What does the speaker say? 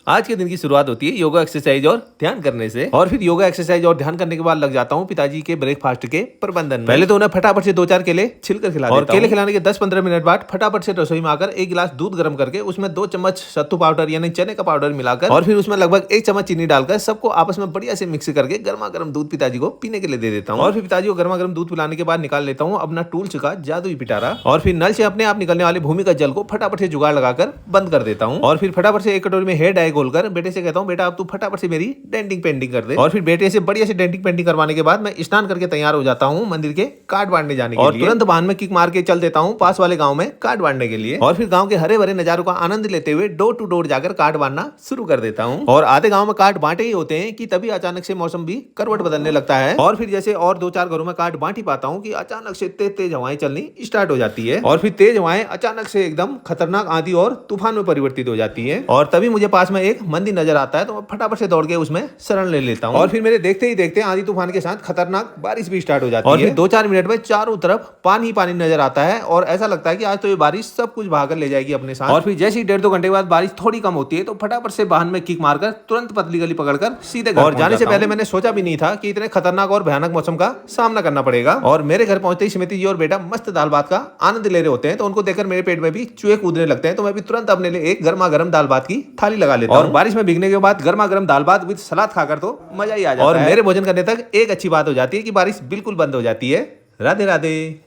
आज के दिन की शुरुआत होती है योगा एक्सरसाइज और ध्यान करने से, और फिर योगा एक्सरसाइज और ध्यान करने के बाद लग जाता हूँ पिताजी के ब्रेकफास्ट के प्रबंधन में। पहले तो उन्हें फटाफट से 2-4 केले छिलकर खिला देता हूं, और केले खिलाने के 10-15 मिनट बाद फटाफट से रसोई में आकर 1 गिलास दूध गर्म करके उसमें 2 चम्मच सत्तू पाउडर यानी चने का पाउडर मिलाकर और फिर उसमें लगभग 1 चम्मच चीनी डालकर सबको आपस में बढ़िया से मिक्स करके गर्मा गर्म दूध पिताजी को पीने के लिए दे देता हूँ। और फिर पिताजी को गर्मा गर्म दूध पिलाने के बाद निकाल लेता हूँ अपना टूल्स का जादुई पिटारा, और फिर नल से अपने आप निकलने वाले भूमिगत जल को फटाफट से जुगाड़ लगाकर बंद कर देता हूँ। और फिर फटाफट से एक कटोरी में हेयर डाई घोलकर बेटे से कहता हूँ, बेटा अब तू फटाफट से मेरी डेंटिंग पेंटिंग कर दे। और फिर बेटे से बढ़िया से डेंटिंग पेंटिंग करवाने के बाद मैं स्नान करके तैयार हो जाता हूँ मंदिर के कार्ड बांटने जाने के लिए, और तुरंत वाहन में किक मार के चल देता हूँ पास वाले गांव में कार्ड बांटने के लिए। और फिर गांव के हरे भरे नजारों का आनंद लेते हुए डोर टू डोर जाकर कार्ड बांटना शुरू कर देता हूँ। और आधे गांव में कार्ड बांटे ही होते हैं कि तभी अचानक से मौसम भी करवट बदलने लगता है, और फिर जैसे और 2-4 घरों में कार्ड बांट ही पाता हूँ कि अचानक से तेज तेज हवाएं चलनी स्टार्ट हो जाती है, और फिर तेज हवाएं अचानक से एकदम खतरनाक आंधी और तूफान में परिवर्तित हो जाती है। और तभी मुझे पास में एक मंदिर नजर आता है तो मैं फटाफट से दौड़ के उसमें शरण ले लेता हूँ, और फिर मेरे देखते ही देखते आंधी तूफान के साथ खतरनाक बारिश भी स्टार्ट हो जाती है। और फिर 2-4 मिनट में चारों तरफ पानी ही पानी नजर आता है, और ऐसा लगता है कि आज तो ये बारिश सब कुछ भागकर ले जाएगी अपने साथ। और फिर जैसे ही 1.5-2 घंटे के बाद बारिश थोड़ी कम होती है तो फटाफट से वाहन में किक मारकर तुरंत पतली गली पकड़कर सीधे घर, और जाने से पहले मैंने सोचा भी नहीं था कि इतने खतरनाक और भयानक मौसम का सामना करना पड़ेगा। और मेरे घर पहुंचते ही स्मृति जी और बेटा मस्त दाल भात का आनंद ले रहे होते हैं, तो उनको देखकर मेरे पेट में भी चूहे कूदने लगते हैं, तो मैं भी तुरंत अपने लिए एक गर्मा गर्म दाल भात की थाली लगा लेता हूं। और बारिश में भीगने के बाद गर्मा गर्म दाल भात विद सलाद खाकर तो मजा ही आ जाता है। और मेरे भोजन करने तक एक अच्छी बात हो जाती है कि बारिश बिल्कुल बंद हो जाती है। राधे राधे।